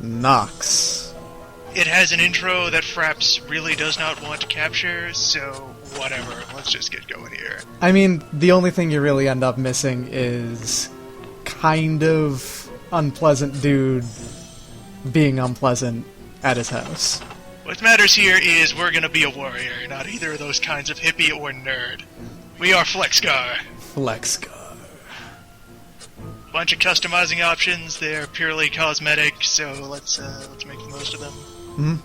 Nox. It has an intro that Fraps really does not want to capture, so whatever, let's just get going here. I mean, the only thing you really end up missing is kind of unpleasant dude being unpleasant at his house. What matters here is we're gonna be a warrior, not either of those kinds of hippie or nerd. We are Flexgar. Flexgar. Bunch of customizing options, they're purely cosmetic, so let's make the most of them. Hmm?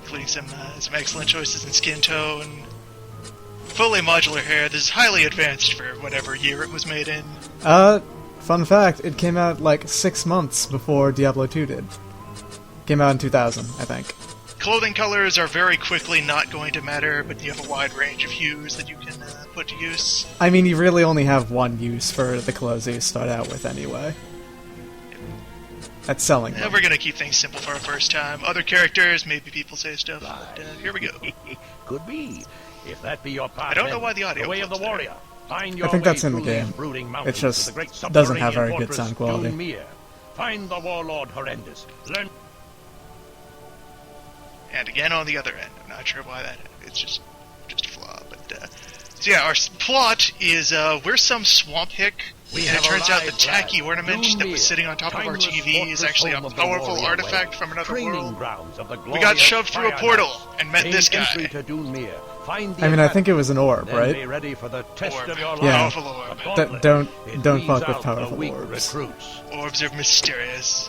Including some excellent choices in skin tone. Fully modular hair, this is highly advanced for whatever year it was made in. Fun fact, it came out like 6 months before Diablo 2 did. Came out in 2000, I think. Clothing colors are very quickly not going to matter, but you have a wide range of hues that you can put to use. I mean, you really only have one use for the clothes that you start out with anyway. That's selling them. We're gonna keep things simple for our first time. Other characters, maybe people say stuff, but here we go. Could be. If that be your path, I don't know why the audio the way of the there. warrior. Find your I think way that's in the through these game. brooding It mountains just to the great doesn't have subterranean very good fortress sound quality. Dunmere. Find the warlord horrendous. Learn. And again on the other end. I'm not sure why that. It's just a flaw. But so yeah, our plot is we're some swamp hick. And it turns out the tacky ornament that was sitting on top of our TV is actually a powerful artifact from another world. We got shoved through a portal and met this guy. I mean, I think it was an orb, right? Yeah. Powerful orb. Don't fuck with powerful orbs. Orbs are mysterious.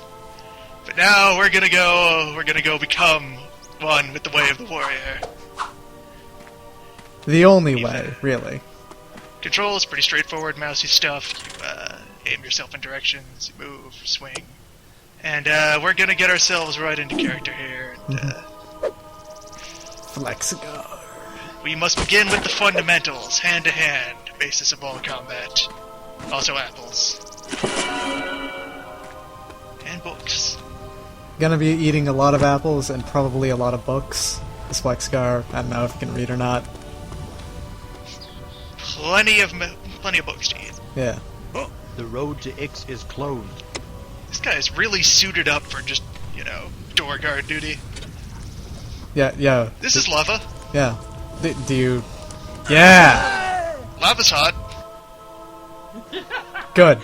But now we're gonna go become one with the way of the warrior. The only way, really. Control is pretty straightforward, mousey stuff. You aim yourself in directions, you move, swing. And we're gonna get ourselves right into character here. And, Flexgar. we must begin with the fundamentals, hand-to-hand, basis of all combat. Also apples. And books. Gonna be eating a lot of apples and probably a lot of books. This Flexgar, I don't know if you can read or not. Plenty of books to eat. Yeah. Oh, the road to Ix is closed. This guy is really suited up for just, door guard duty. Yeah. This is lava. Yeah. Do you... Yeah! Lava's hot. Good.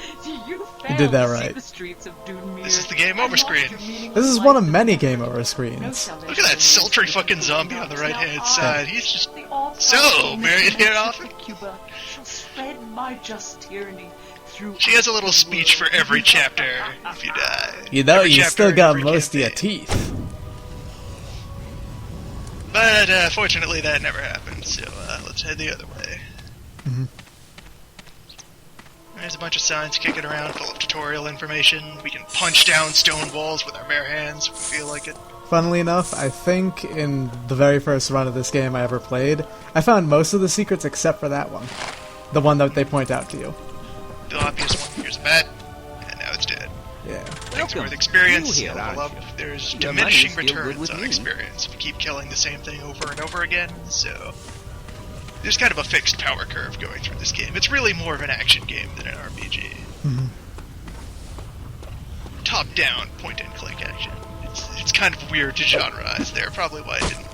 You did that right. This is the game over screen. This is one of many game over screens. Look at that sultry fucking zombie on the right-hand side. He's just so married here often. She has a little speech for every chapter if you die. You know, Every you chapter, still got every most of your campaign. teeth. But fortunately that never happened, so let's head the other way. Mhm. There's a bunch of signs kicking around full of tutorial information. We can punch down stone walls with our bare hands if we feel like it. Funnily enough, I think in the very first run of this game I ever played, I found most of the secrets except for that one. The one that they point out to you. The obvious one, here's a bat, and now it's dead. Yeah. Things worth experience, You here, level up. aren't you? There's Your diminishing money's still good returns with on me. experience if you keep killing the same thing over and over again, so... There's kind of a fixed power curve going through this game. It's really more of an action game than an RPG. Mhm. Top-down, point-and-click action. It's kind of weird to genreize there, probably why it didn't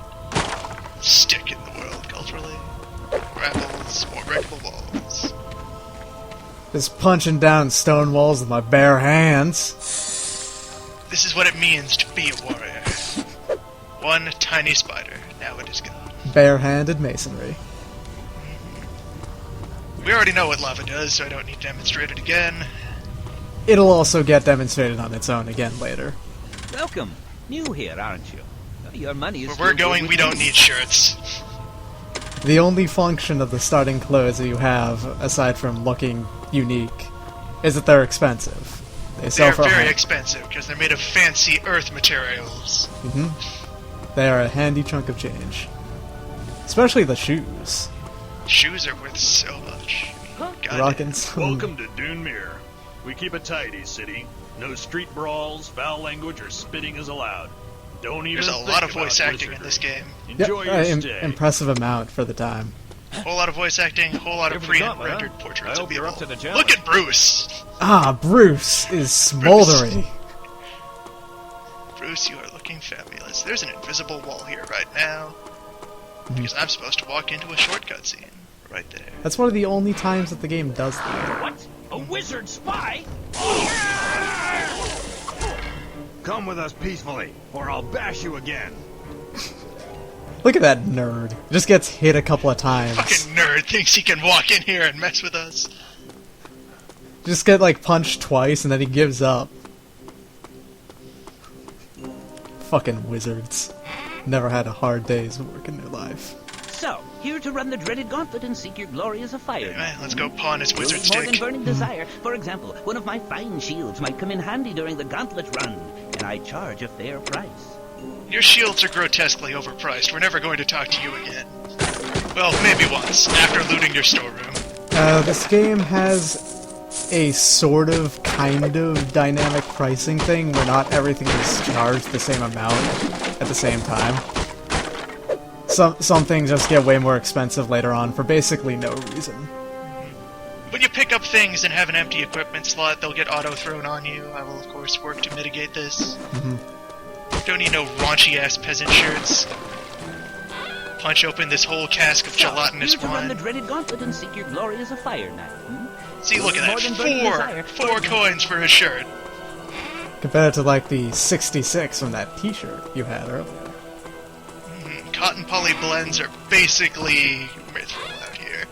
stick in the world culturally. Grapples, more breakable walls. Just punching down stone walls with my bare hands. This is what it means to be a warrior. One tiny spider, now it is gone. Bare-handed masonry. We already know what lava does, so I don't need to demonstrate it again. It'll also get demonstrated on its own again later. Welcome. New here, aren't you? Your money is Where still we're good going, with we don't me. need shirts. The only function of the starting clothes that you have, aside from looking unique, is that they're expensive. They sell They're for very expensive, because they're made of fancy earth materials. They are a handy chunk of change. Especially the shoes. Shoes are worth so much. God Rockin' some... Welcome to Dunmere. We keep it tidy, city. No street brawls, foul language, or spitting is allowed. Don't even There's a think lot of about voice acting in wizardry. this game. Enjoy your stay. impressive amount for the time. Whole lot of voice acting, whole lot of Everybody got one, pre-rendered huh? portraits I of hope you're people. up to the job. Look at Bruce! Ah, Bruce is smoldering. course you are looking fabulous. There's an invisible wall here right now. Because I'm supposed to walk into a shortcut scene. Right there. That's one of the only times that the game does that. What? A wizard spy? Come with us peacefully, or I'll bash you again. Look at that nerd. Just gets hit a couple of times. Fucking nerd thinks he can walk in here and mess with us. Just get, like, punched twice and then he gives up. Fucking wizards. Never had a hard day's work in their life. So, here to run the dreaded gauntlet and seek your glory as a fire Anyway, knight. let's go pawn his wizard More than stick. burning desire. For example, one of my fine shields might come in handy during the gauntlet run, and I charge a fair price. Your shields are grotesquely overpriced. We're never going to talk to you again. Well, maybe once, after looting your storeroom. This game has a sort of, kind of dynamic pricing thing where not everything is charged the same amount at the same time. Some things just get way more expensive later on for basically no reason. When you pick up things and have an empty equipment slot, they'll get auto-thrown on you. I will, of course, work to mitigate this. Don't need no raunchy-ass peasant shirts. Punch open this whole cask of gelatinous here to run the wine. dreaded gauntlet and seek your glory as a fire knight. See, look at More than burning that. desire. Four coins for a shirt. Compared to, like, the 66 from that t-shirt you had earlier. Cotton poly blends are basically mithril out here.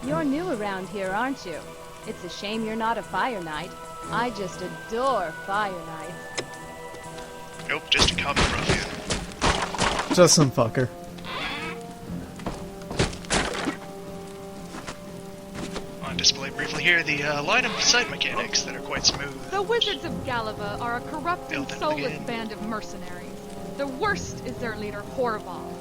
You're new around here, aren't you? It's a shame you're not a fire knight. I just adore fire knights. Nope, just a common ruffian. Just some fucker. On display briefly here, the line of sight mechanics that are quite smooth. The Wizards of Galava are a corrupt and Built into the soulless game. band of mercenaries. The worst is their leader, Horval.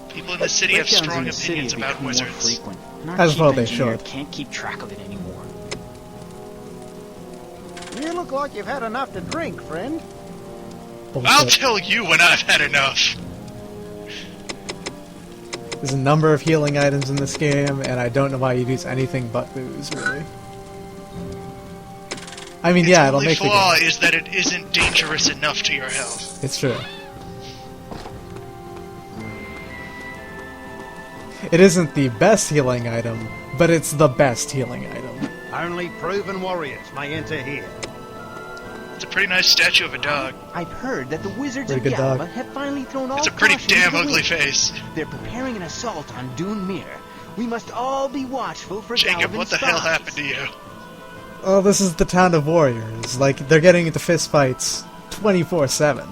People in the city have strong opinions about wizards. As well they should. Can't keep track of it anymore. You look like you've had enough to drink, friend. I'll Bullshit. tell you when I've had enough. There's a number of healing items in this game, and I don't know why you'd use anything but booze, really. I mean, yeah, it'll Its make only the flaw game. is that it isn't dangerous enough to your health. It's true. It isn't the best healing item, but it's the best healing item. Only proven warriors may enter here. It's a pretty nice statue of a dog. I've heard that the Wizards Pretty of good dog. Galva have finally thrown all It's a pretty caution damn to the ugly wind. face. They're preparing an assault on Dune Mere. We must all be watchful for Jacob, Galvan what the hell spies. happened to you? Oh, this is the town of warriors. Like, they're getting into fistfights 24/7.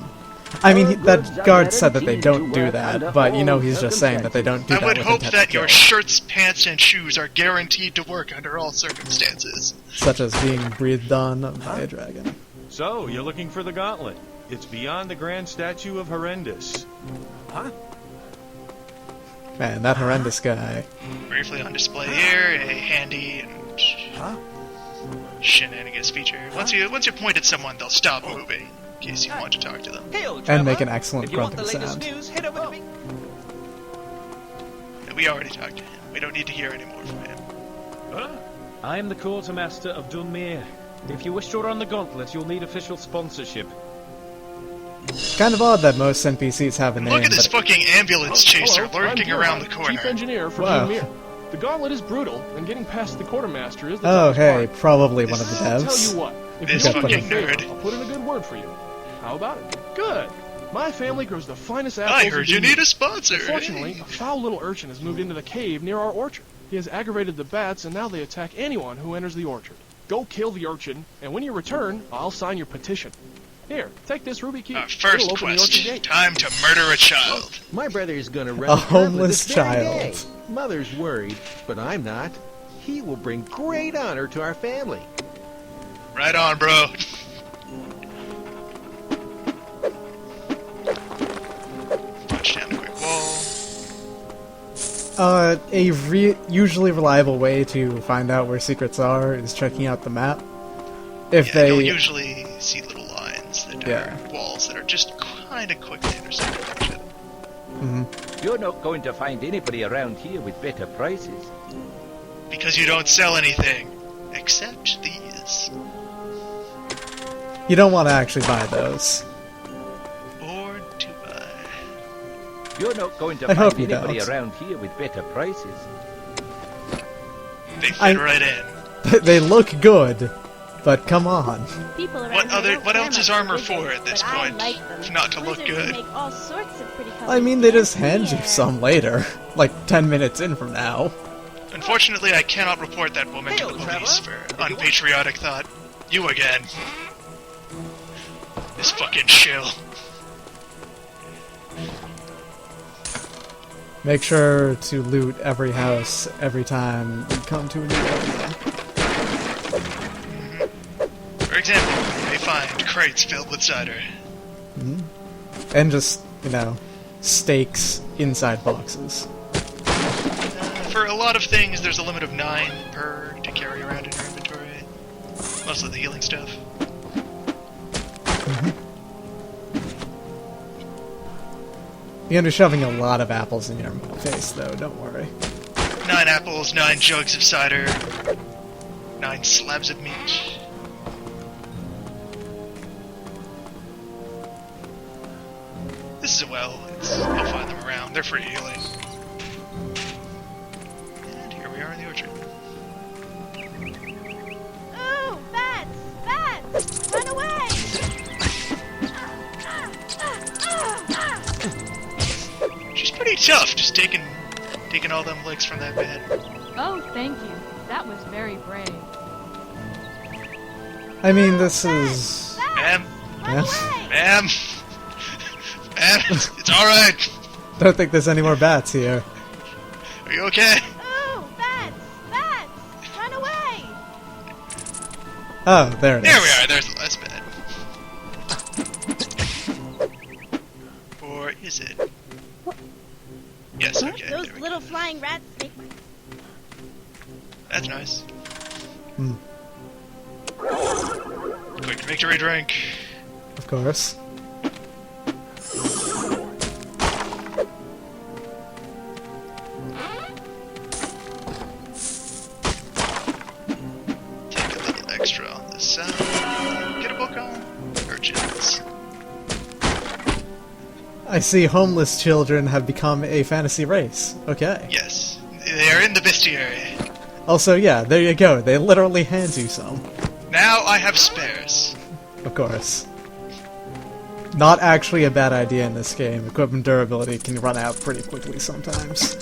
I mean, that guard said that they don't do that, but you know he's just saying that they don't do I that would with hope intent that to your kill, shirts, pants, and shoes are guaranteed to work under all circumstances. such as being breathed on by a dragon. So, you're looking for the gauntlet. It's beyond the grand statue of Horrendous. Man, that horrendous guy. Briefly on display here, a handy and shenanigans feature. Once you point at someone, they'll stop moving in case you want to talk to them. Hail, And make an traveler. excellent If you want the grunting latest sound. news, head over to me. We already talked to him. We don't need to hear any more from him. I am the quartermaster of Dunmere. If you wish to run the gauntlet, you'll need official sponsorship. Kind of odd that most NPCs have a name, Look at this but fucking ambulance chaser Hello, lurking I'm around the Chief corner. Engineer for Wow. Dunmere. The gauntlet is brutal, and getting past the quartermaster is the oh, toughest hey, part. probably one of the I'll tell devs. you what, if This you don't fucking do me a favor, nerd. I'll put in a good word for you. How about it? Good. My family grows the finest apples. I heard in you Dunmere. need a sponsor. Unfortunately, Hey. a foul little urchin has moved into the cave near our orchard. He has aggravated the bats, and now they attack anyone who enters the orchard. Go kill the urchin, and when you return, I'll sign your petition. Here, take this ruby key. Our It'll first open the orchard quest. gate. Time to murder a child. My brother's gonna run A the gauntlet homeless this very child. day. Mother's worried, but I'm not. He will bring great honor to our family. Right on, bro. Punch down the quick wall. Usually reliable way to find out where secrets are is checking out the map. If Yeah, they you'll usually see little lines that Yeah. are walls that are just kind of quickly intersected with each other. You're not going to find anybody around here with better prices. Because you don't sell anything. Except these. You don't want to actually buy those. Or do I? You're not going to I hope find you anybody don't. around here with better prices. They fit right in. They look good, but come on. People around What here don't what care else much is armor for for at this but I point? like them. If not to look Wizards good. make all sorts of pretty I mean, they just colored hand you pants. some later. Like 10 minutes in from now. Unfortunately, I cannot report that woman to the police for unpatriotic thought. You again. This fucking shill. Make sure to loot every house every time you come to a new area. For example, you may find crates filled with cider. And just, you know, stakes inside boxes. For a lot of things, there's a limit of 9 per to carry around in your inventory. Mostly the healing stuff. You're gonna be shoving a lot of apples in your face, though, don't worry. 9 apples, 9 jugs of cider, 9 slabs of meat. This is a well. You'll find them around. They're free healing. And here we are in the orchard. Ooh, bats! Bats! Run away! She's pretty tough, just taking all them licks from that bed. Oh, thank you. That was very brave. I mean, this is... Ma'am, Yeah. ma'am, ma'am, it's alright. Don't think there's any more bats here. Are you okay? Ooh, bats! Bats! Run away! Oh, there it is. There we are, there's the last bed. Or is it? Yes, okay. Those there we little go. flying rats make my... That's nice. Hmm. Quick victory drink. Of course. Take a little extra on this side. Get a book on urchins. I see homeless children have become a fantasy race. Okay. Yes, they are in the bestiary. Also, yeah, there you go. They literally hand you some. Now I have spares. Of course. Not actually a bad idea in this game. Equipment durability can run out pretty quickly sometimes.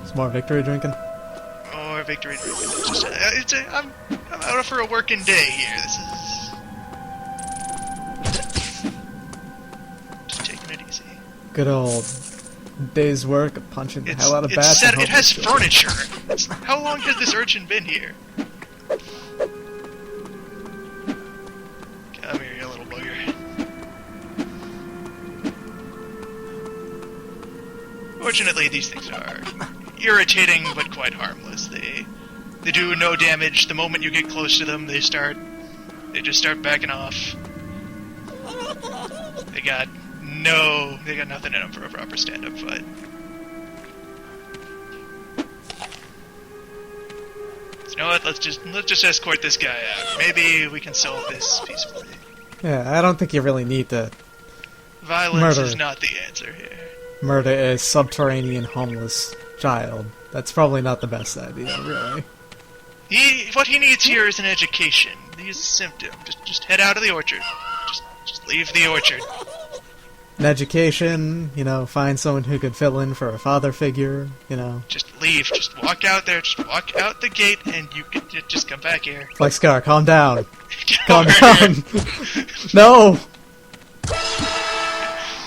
Some more victory drinking? Or victory drink. I'm out for a working day here. This is just taking it easy. Good old day's work of punching the hell out of It's bats. set, and it has homeless children. furniture. How long has this urchin been here? Come here, you little bugger. Fortunately, these things are irritating but quite harmless. They do no damage. The moment you get close to them, they just start backing off. They got nothing in them for a proper stand-up fight. So you know what? Let's just escort this guy out. Maybe we can solve this peacefully. Yeah, I don't think you really need to Violence Murder. is not the answer here. murder a subterranean homeless child. That's probably not the best idea, really. What he needs here is an education. He's a symptom. Just head out of the orchard. Just leave the orchard. An education, you know, find someone who could fill in for a father figure, you know. Just leave. Just walk out there. Just walk out the gate, and you can just come back here. Flexgar, calm down. Get Calm over down. here. No!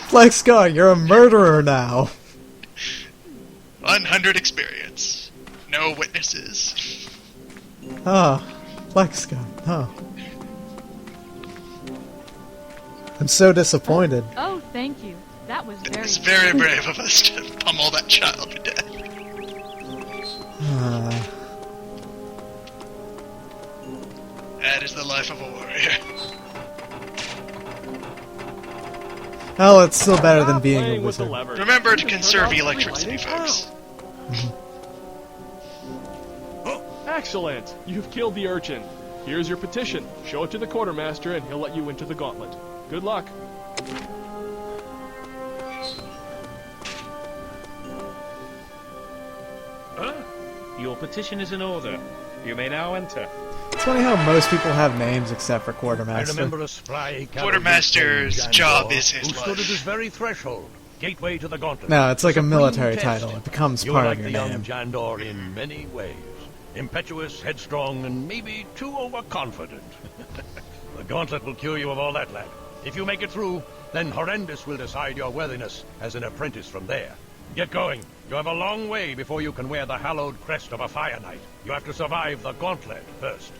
Flexgar, you're a murderer now. 100 experience. No witnesses. Ah, Flexgar, no. I'm so disappointed. Oh, thank you. That was very... It's very brave of us to pummel that child to death. That is the life of a warrior. Well, it's still better than Stop being a playing with the wizard. lever. Remember to You can conserve turn off the electricity, lighting folks. Excellent! You've killed the urchin. Here's your petition. Show it to the quartermaster and he'll let you into the gauntlet. Good luck. Your petition is in order. You may now enter. It's funny how most people have names except for quartermaster. a spry Quartermaster's job is his who stood at life. his very threshold, gateway to the gauntlet. No, it's like a Supreme military test. title. It becomes You part are of like your the young name. Jandor in many ways. Impetuous, headstrong, and maybe too overconfident. The gauntlet will cure you of all that, lad. If you make it through, then Horrendous will decide your worthiness as an apprentice from there. Get going. You have a long way before you can wear the hallowed crest of a Fire Knight. You have to survive the gauntlet first.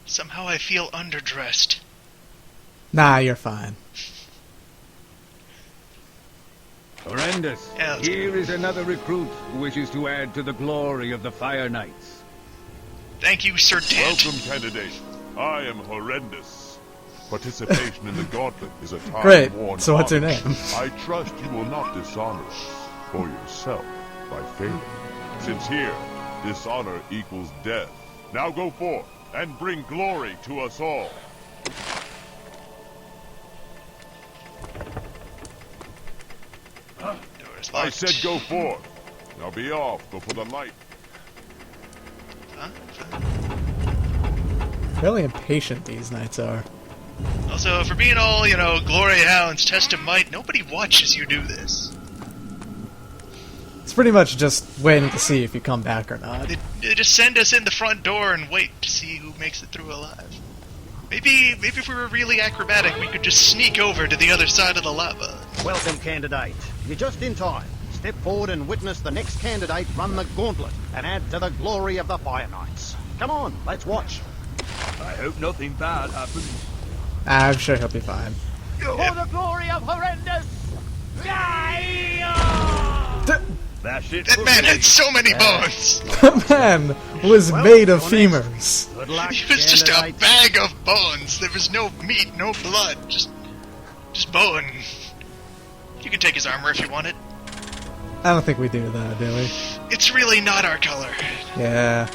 Somehow I feel underdressed. Nah, you're fine. Horrendous. Yeah, that's Here is another recruit who wishes to add to the glory of the Fire Knights. Thank you, Sir Dent. Welcome, candidate. I am Horrendous. Participation in the gauntlet is a Great. time-worn So what's her honor. name? I trust you will not dishonor us for yourself by failing. Since here, dishonor equals death. Now go forth and bring glory to us all. Door's I locked. said go forth. Now be off before the light. Huh? Really impatient these knights are. Also, for being all, glory hounds, test of might, nobody watches you do this. It's pretty much just waiting to see if you come back or not. They just send us in the front door and wait to see who makes it through alive. Maybe if we were really acrobatic, we could just sneak over to the other side of the lava. Welcome, candidate. You're just in time. Step forward and witness the next candidate run the gauntlet and add to the glory of the Fire Knights. Come on, let's watch. I hope nothing bad happens. I'm sure he'll be fine. For the glory of Horrendous! That's it. That man had so many bones! The man was made of femurs. Good luck, He was just a candidate. bag of bones. There was no meat, no blood, just bone. You can take his armor if you want it. I don't think we do that, do we? It's really not our color. Yeah.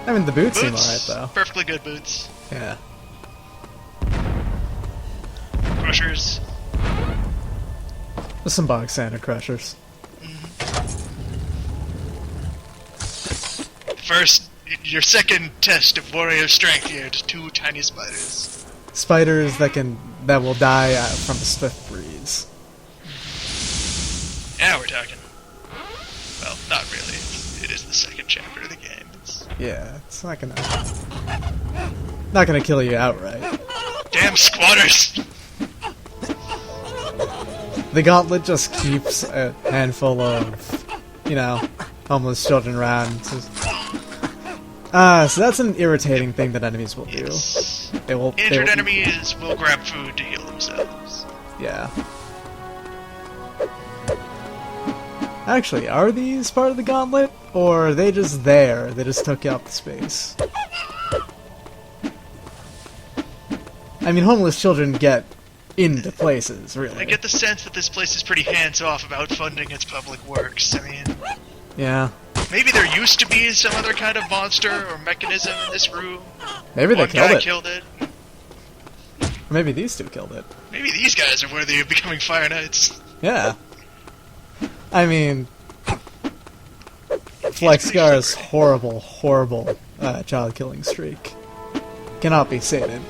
I mean, the boots seem Boots, alright, though. perfectly good boots. Yeah. Crushers. There's some bog standard crushers. First, your second test of warrior strength here, just two tiny spiders. Spiders that will die from a swift breeze. Now we're talking. Well, not really. It is the second chapter of the game. Yeah, it's not gonna kill you outright. Damn squatters! The gauntlet just keeps a handful of, homeless children around. So that's an irritating thing that enemies will do. Yes. They will. Injured enemies will grab food to heal themselves. Yeah. Actually, are these part of the gauntlet? Or are they just there? They just took up the space. I mean, homeless children get into places, really. I get the sense that this place is pretty hands-off about funding its public works. I mean, Yeah. maybe there used to be some other kind of monster or mechanism in this room. Maybe they One killed guy it. killed it. Or maybe these two killed it. Maybe these guys are worthy of becoming Fire Knights. Yeah. I mean, Flexgar's horrible child-killing streak cannot be sated.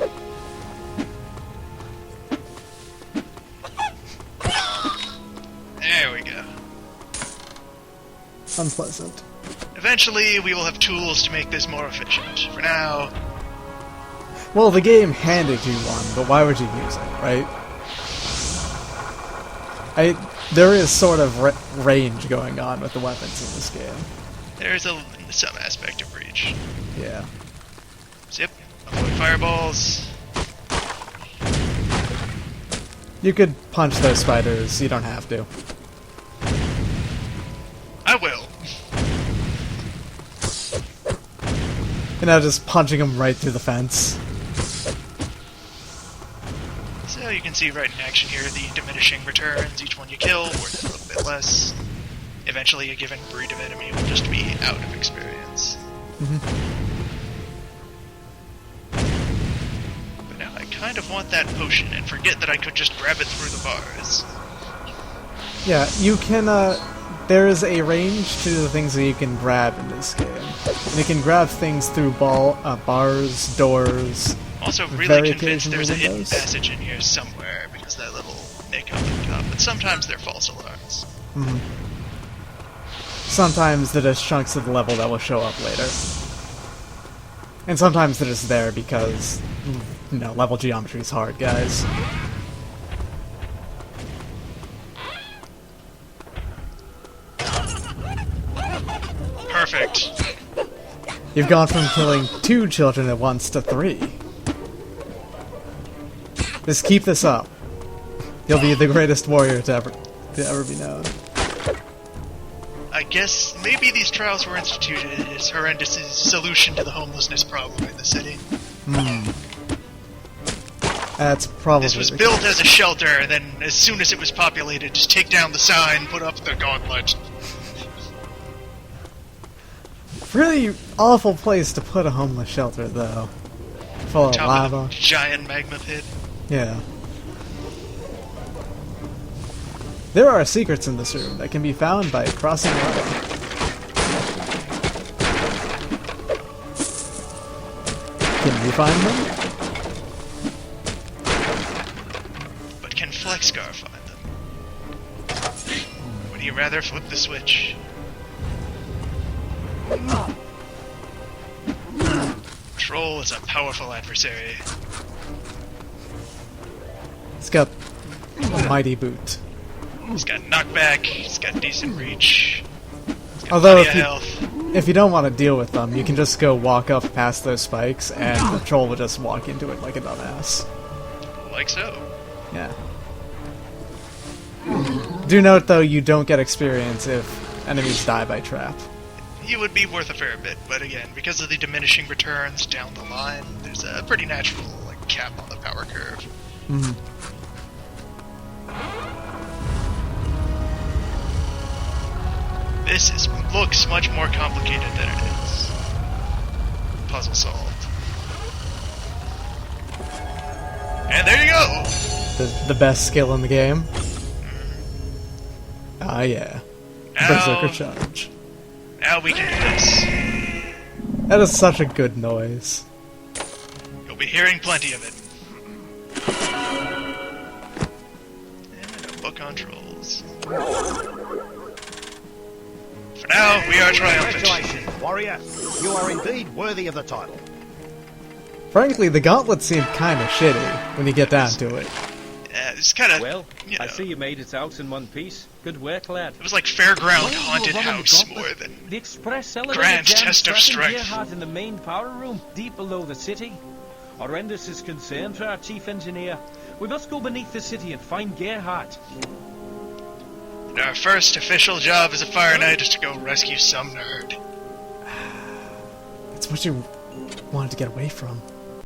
There we go. Unpleasant. Eventually, we will have tools to make this more efficient. For now, Well, the game handed you one, but why would you use it, right? There is sort of range going on with the weapons in this game. there's some aspect of reach. Yeah. Zip. Avoid fireballs. You could punch those spiders, you don't have to. I will. Just punching them right through the fence. you can see right in action here the diminishing returns. Each one you kill, worth a little bit less. Eventually, a given breed of enemy will just be out of experience. But now I kind of want that potion and forget that I could just grab it through the bars. Yeah, you can, there is a range to the things that you can grab in this game. And you can grab things through bars, doors. Also, really very convinced there's a hidden windows. passage in here somewhere because that little nick up and top. But sometimes they're false alarms. Sometimes they're just chunks of the level that will show up later. And sometimes they're just there because, you know, level geometry is hard, guys. Perfect. You've gone from killing 2 children at once to 3. Just keep this up. You'll be the greatest warrior to ever be known. I guess maybe these trials were instituted as Horrendous' solution to the homelessness problem in the city. That's probably This was the built as a shelter, and then as soon as it was populated, just take down the sign, put up the gauntlet. really awful place to put a homeless shelter, though. Full of Top lava. of the giant magma pit. Yeah. There are secrets in this room that can be found by crossing lava. Can you find them? But can Flexgar find them? Would he rather flip the switch? Troll is a powerful adversary. It's got a mighty boot. He's got knockback, he's got decent reach. He's got Although plenty of health. if you don't want to deal with them, you can just go walk up past those spikes and the troll will just walk into it like a dumbass. Like so. Yeah. Do note though, you don't get experience if enemies die by trap. He would be worth a fair bit, but again, because of the diminishing returns down the line, there's a pretty natural cap on the power curve. Mm. This looks much more complicated than it is. Puzzle solved. And there you go! The best skill in the game. Ah, yeah. Berserker charge. Now we can do this. That is such a good noise. You'll be hearing plenty of it. And a book on trolls. For now, we are triumphant. Congratulations, warrior. You are indeed worthy of the title. Frankly, the gauntlet seemed kind of shitty when you get down to it. It's kind of. Well, I see you made it out in one piece. Good work, lad. It was like Fairground Haunted House more than the express elevator Grand jammed Test of trapping Strength. Gerhardt in the main power room, deep below the city. Horrendous is concerned for our chief engineer. We must go beneath the city and find Gerhardt. And our first official job as a Fire Knight is to go rescue some nerd. It's what you wanted to get away from.